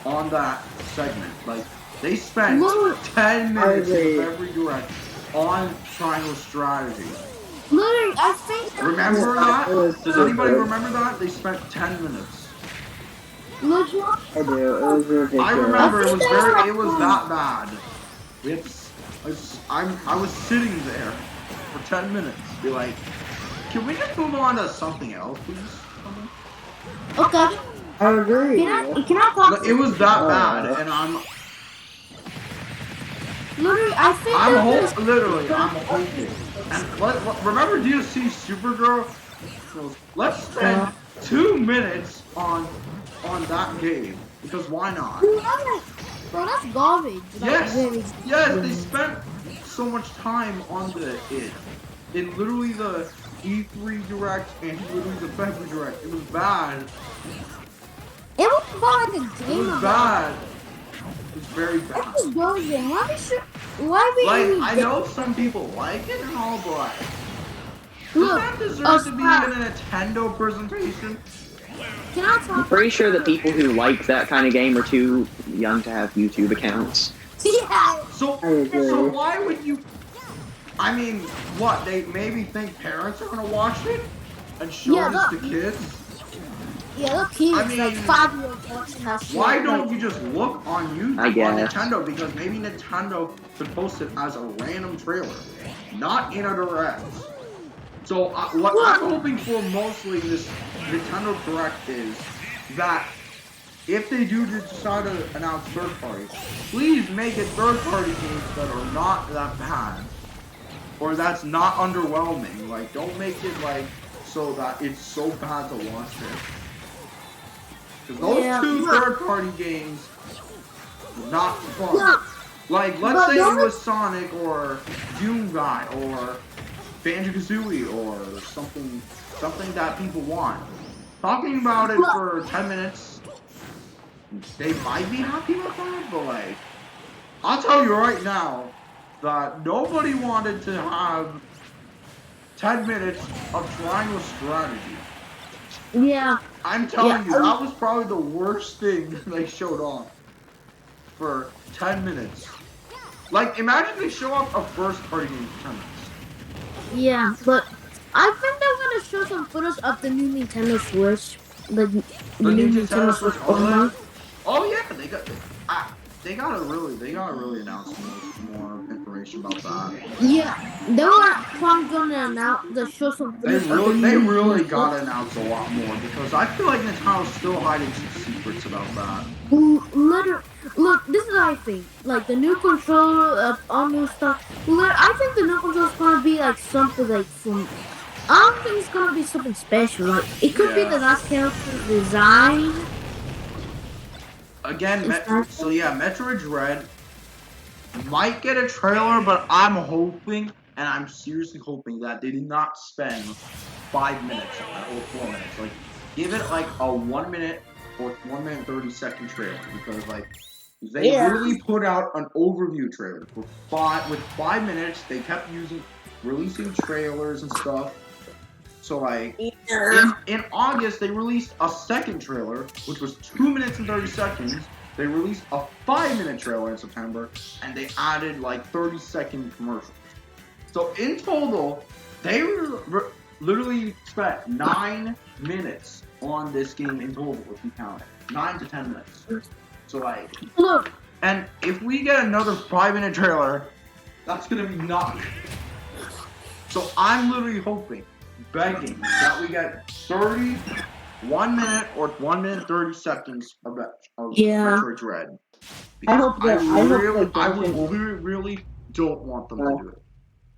on that segment. Like, they spend Literally- 10 minutes agree. in every direct on triangle strategy. Literally, I think. Remember that? It was Does so anybody good. remember that? They spent 10 minutes. Literally, I do. It was ridiculous. I remember I it was think that was it was that bad. I was sitting there for 10 minutes. Be like, can we just move on to something else, please? okay. I agree. Can I talk? But it was that bad, and I'm Literally, I think I'm they're hoping. And remember DLC Supergirl? Let's spend 2 minutes on that game because why not? Bro, that's garbage. Yes, Very yes, they spent so much time on it. In literally the E3 Direct and literally the February Direct. It was bad. It was about like a It game was about. bad. It was very It bad. was garbage. Why we Like, even I know some people like it and all, but does look? that deserve to be in a Nintendo presentation? Can I I'm talk? pretty sure that people who like that kind of game are too young to have YouTube accounts. Yeah. So I agree. why would you? I mean, what? They maybe think parents are gonna watch it and show Yeah, this to but- kids. Yeah, the kids I mean, like 5-year-olds watching that shit. Why like, don't you just look on YouTube I on guess. Nintendo? Because maybe Nintendo could post it as a random trailer, not in a direct. So what I'm hoping for mostly in this Nintendo Direct is that if they do decide to announce third party, please make it third party games that are not that bad. Or that's not underwhelming. Like, don't make it like so that it's so bad to watch it. Because those two third-party games were not fun. Yeah. Like, let's But say it those- was Sonic or Doom Guy or Banjo-Kazooie or something that people want. Talking about it for 10 minutes, they might be happy with that, but like, I'll tell you right now that nobody wanted to have 10 minutes of triangle strategy. Yeah. I'm telling Yeah. you, that was probably the worst thing they showed off for 10 minutes. Like, imagine they show off a first party game for 10 minutes. Yeah, but I think they're gonna show some footage of the new Nintendo Switch. The new Nintendo Switch OLED. Oh yeah, they gotta really announce more information about that. Yeah, they were probably gonna announce the show some They footage of the new really Nintendo gotta announce a lot more because I feel like Nintendo's still hiding some secrets about that. Look, this is what I think. Like the new controller, all new stuff. I think the new controller is gonna be like something like from. I don't think it's gonna be something special. Like it could be Yeah. the last character design. Again, Exactly. so yeah, Metroid Dread might get a trailer, but I'm hoping, and I'm seriously hoping that they did not spend 5 minutes on it or 4 minutes. Like, give it like a 1 minute or 1 minute 30-second trailer because like they really put out an overview trailer with 5 minutes. They kept releasing trailers and stuff. So like in August they released a second trailer, which was 2 minutes and 30 seconds. They released a 5-minute trailer in September, and they added like 30-second commercials. So in total, they literally spent 9 minutes on this game in total, if you count it. 9 to 10 minutes. So like, Look, and if we get another 5-minute trailer, that's gonna be nothing. So I'm literally hoping, begging that we get 1 minute or 1 minute 30 seconds of Metroid Dread. I hope that I really don't want them to do it.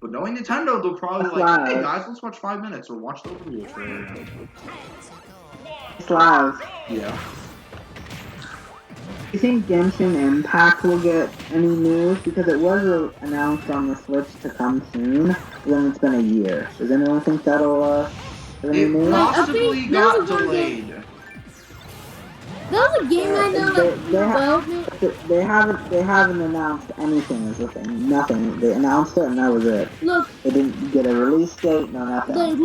But knowing Nintendo, they'll probably That's like, live. hey guys, let's watch 5 minutes or watch the overview trailer. Slav, Yeah. do you think Genshin Impact will get any news? Because it was announced on the Switch to come soon, but then it's been a year. Does anyone think that'll get any It news? possibly I think got there's a good delayed. there was a game I know like development. They haven't announced anything as a thing. Nothing. They announced it and that was it. Look, They didn't get a release date, no nothing. I heard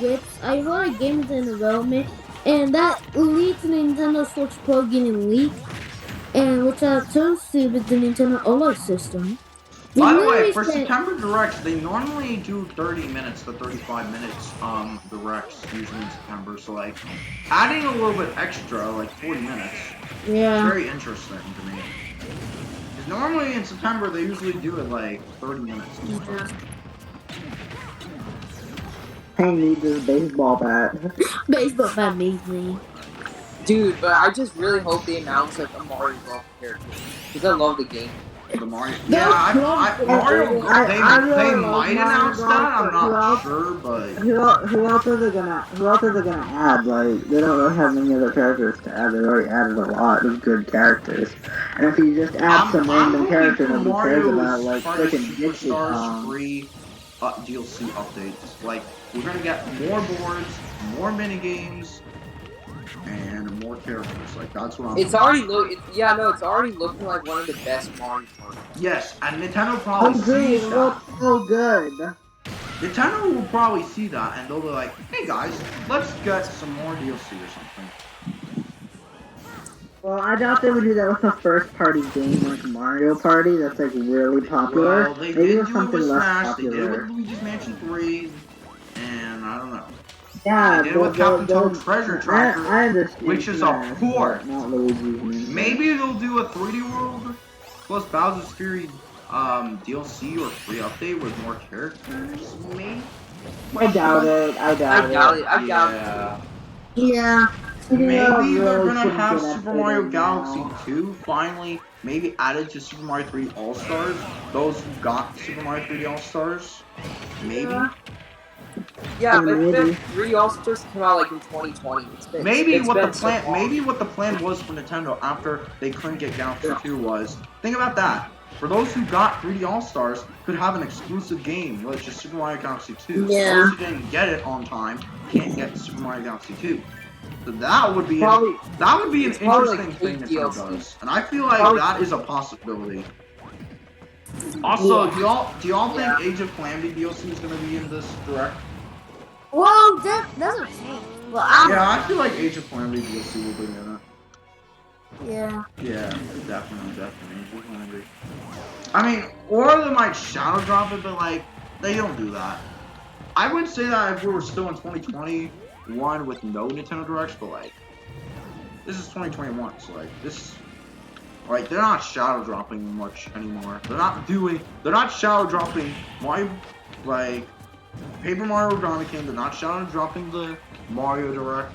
like I heard a game is in development, and that leads to Nintendo Switch Pro getting leaked, and which are associated with the Nintendo OLED system. They By the way, literally for said- September Directs, they normally do 30 minutes to 35 minutes Directs usually in September. So like, adding a little bit extra, like 40 minutes, is yeah. very interesting to me. Because normally in September they usually do it like 30 minutes. And stuff. Payne needs his baseball bat. Baseball bat me. Dude, but I just really hope they announce like a Mario Golf character because I love the game. The Mario. They'll Yeah, Mario. I They really love might Mario announce Golf, that. I'm but not sure, but who else are they gonna add? Like, they don't really have many other characters to add. They already added a lot of good characters. And if you just add some I'm random hoping character for nobody cares about, Mario's like Party freaking Dixie Superstars Kong. 3 DLC updates. Like, we're gonna get more boards, more mini games, and more characters. Like, that's what I'm. It's already it's already looking like one of the best Mario Kart. Yes, and Nintendo probably Agree, sees it that. looks so good. Nintendo will probably see that, and they'll be like, "Hey guys, let's get some more DLC or something." Well, I doubt they would do that with a first-party game like Mario Party. That's like really popular. Well, they Maybe did with do it something with less Smash. They did it popular. with Luigi's Mansion 3, and I don't know. Yeah, They did it with Captain Toad Treasure Tracker, I understand which is Smash, a port. but not Luigi's Mansion. Maybe they'll do a 3D World plus Bowser's Fury DLC or free update with more characters. Maybe. I doubt it. I doubt it. I doubt it. Yeah. Yeah. Maybe they're really gonna shouldn't have get Super updated Mario Galaxy now. 2 finally maybe added to Super Mario 3 All Stars. Those who got Super Mario 3D All Stars. Maybe. Yeah, but Maybe. the 3 All-Stars came out like in 2020. Maybe what the plan was for Nintendo after they couldn't get Galaxy 2 was, think about that. For those who got 3D All-Stars could have an exclusive game, which is Super Mario Galaxy 2. Yeah. Those who didn't get it on time can't get Super Mario Galaxy 2. So that would be Probably, an it's probably, interesting like, thing big Nintendo DLC. does. And I feel like Probably- that is a possibility. Also, Yeah. do y'all think Yeah. Age of Calamity DLC is gonna be in this direct? Well, that doesn't change. Well, Yeah, I feel like Age of Calamity DLC will be in it. yeah. Yeah, definitely. I mean, or they might shadow drop it, but like, they don't do that. I would say that if we were still in 2021 with no Nintendo Directs, but like, this is 2021, so like, like, they're not shadow dropping much anymore. They're not shadow dropping Mario, like, Paper Mario Origami, they're not shadow dropping the Mario Direct.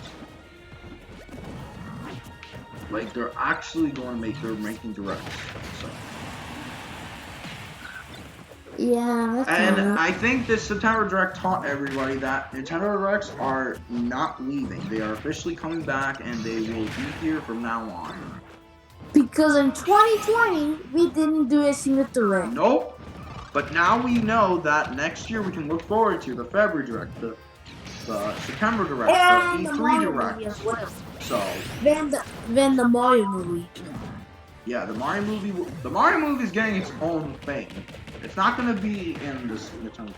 Like, they're actually they're making directs. So. Yeah, that's And kinda... I think this September Direct taught everybody that Nintendo Directs are not leaving. They are officially coming back, and they will be here from now on. Because in 2020, we didn't do a single direct. Nope. But now we know that next year we can look forward to the February Direct, the September Direct, And the the E3 Mario Direct. movie as well. So, Then the Mario movie. yeah, the Mario movie is getting its own thing. It's not gonna be in this Nintendo.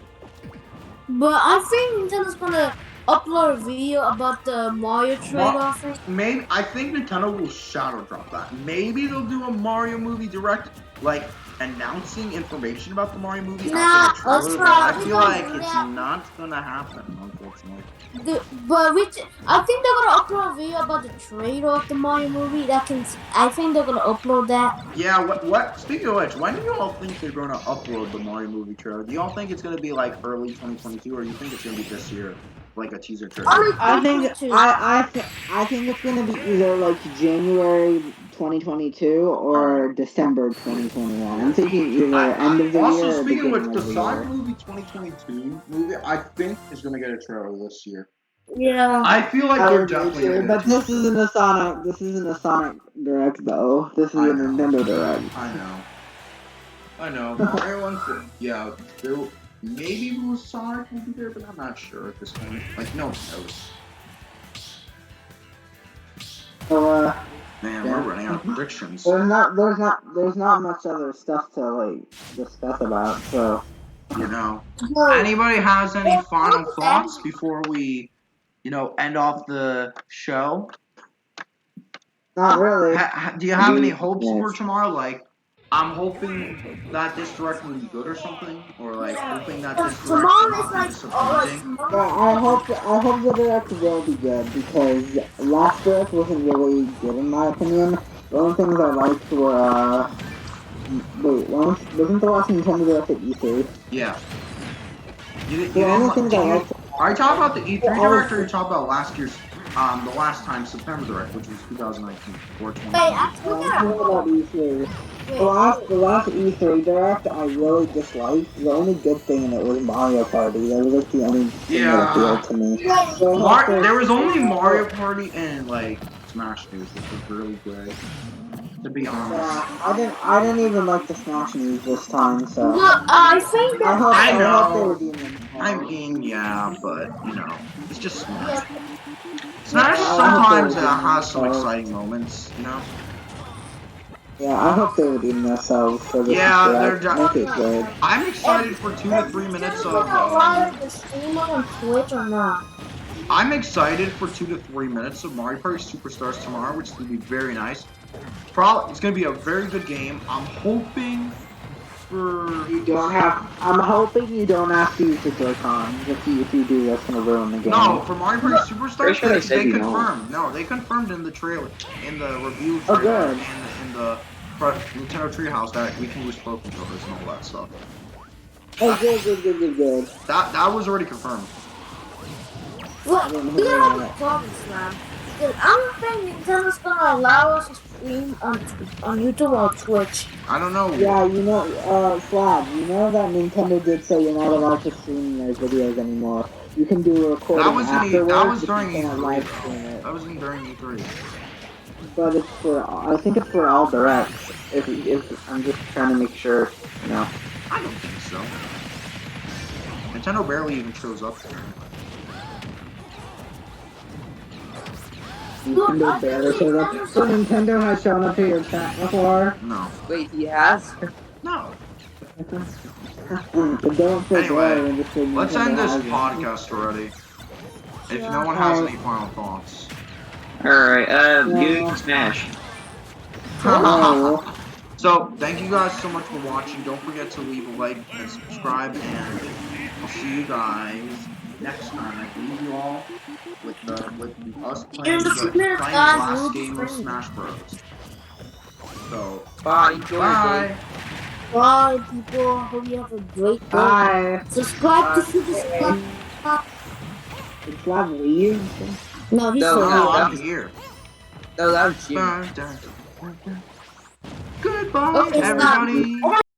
But I think Nintendo's gonna upload a video about the Mario trade-off. Maybe I think Nintendo will shadow drop that. Maybe they'll do a Mario movie direct, like announcing information about the Mario movie Nah, after the let's trailer. But try. I We feel don't like do it's that. not gonna happen, unfortunately. I think they're gonna upload a video about the trade-off of the Mario movie. I think they're gonna upload that. Yeah. What? Speaking of which, when do you all think they're gonna upload the Mario movie trailer? Do y'all think it's gonna be like early 2022, or do you think it's gonna be this year, like a teaser trailer? I think 2022. I think it's gonna be either like January 2022 or December 2021. I'm thinking either end of the year Also, or speaking of which, beginning the of the Sonic year. movie 2022 movie, I think is gonna get a trailer this year. Yeah. I feel like I they're would do definitely too, gonna but get a this teaser. isn't a Sonic. This isn't a Sonic Direct though. This is I a know. Nintendo Direct. I know. Mario one, yeah, there maybe Sonic will be there, but I'm not sure at this point. Like, no one knows. So Man, Yeah. we're running out of predictions. there's not much other stuff to like discuss about. So You know. No. Anybody has any Well, final look at thoughts before we, end off the show? not really. Do you have any hopes Yes. for tomorrow? Like, I'm hoping that this direct will be good or something, or like hoping that this direct will Tomorrow not is be like disappointing. Yeah, I hope the direct will be good because last direct wasn't really good in my opinion. The only things I liked were wasn't the last Nintendo Direct at E3? Yeah. You The didn't only like- things did I you- liked. Are you talking about the E3 Yeah, direct, or are you talking about last year's, the last time September direct, which was 2019 or Hey, 2020? I What about E3? The last E3 Direct I really disliked. The only good thing in it was Mario Party. That was like the only thing that appealed to me. So There was only Mario Party and like Smash News, which was really great. To be honest. I didn't even like the Smash News this time. So Look, I think that I I know. hope they redeem them. I mean, yeah, but you know, it's just Smash. yeah, Smash I hope sometimes they redeem has some themselves. exciting moments, you know. Yeah, I hope they redeem themselves for this Yeah, Direct. they're Make it good. I'm excited for 2 to 3 minutes of. the streamer on Twitch or not. I'm excited for 2 to 3 minutes of Mario Party Superstars tomorrow, which is going to be very nice. It's going to be a very good game. I'm hoping for. You don't have. I'm hoping you don't have to use the Joy-Cons. If you do, that's gonna ruin the game. No, for Mario Party Superstars, Pretty sure they said they you don't. confirmed. No, they confirmed in the trailer, in the review Oh, trailer, good. and in the Nintendo Treehouse that we can use Pro controllers and all that stuff. Oh, good. That was already confirmed. Look, we have a problem, Slav. Because I don't think Nintendo's gonna allow us to stream on YouTube or Twitch. I don't know. Yeah, you know, Slav, you know that Nintendo did say you're not allowed to stream their videos anymore. You can do a recording That was afterwards, but during you can't live E3 stream though. it. That was during E3. But it's for, I think it's for all directs. If I'm just trying to make sure, you know. I don't think so. Nintendo barely even shows up there. Nintendo barely showed up. So Nintendo has shown up to your chat before. No. Wait, he has? No. But don't forget Anyway, when just say let's Nintendo end this has it. podcast already. If no one has any final thoughts. Alright, Yeah. good Smash. Oh. So, thank you guys so much for watching. Don't forget to leave a like and subscribe, and I'll see you guys next time. I leave you all with us playing the last game of Smash Bros. So, Bye, enjoy your bye. day. Bye, people. Hope you have a great day. Bye. Subscribe to Super Slav. Did Slav leave? No, he's No, still No, here. I'm here. No, that was Jimmy. Goodbye, Okay, stop. everybody.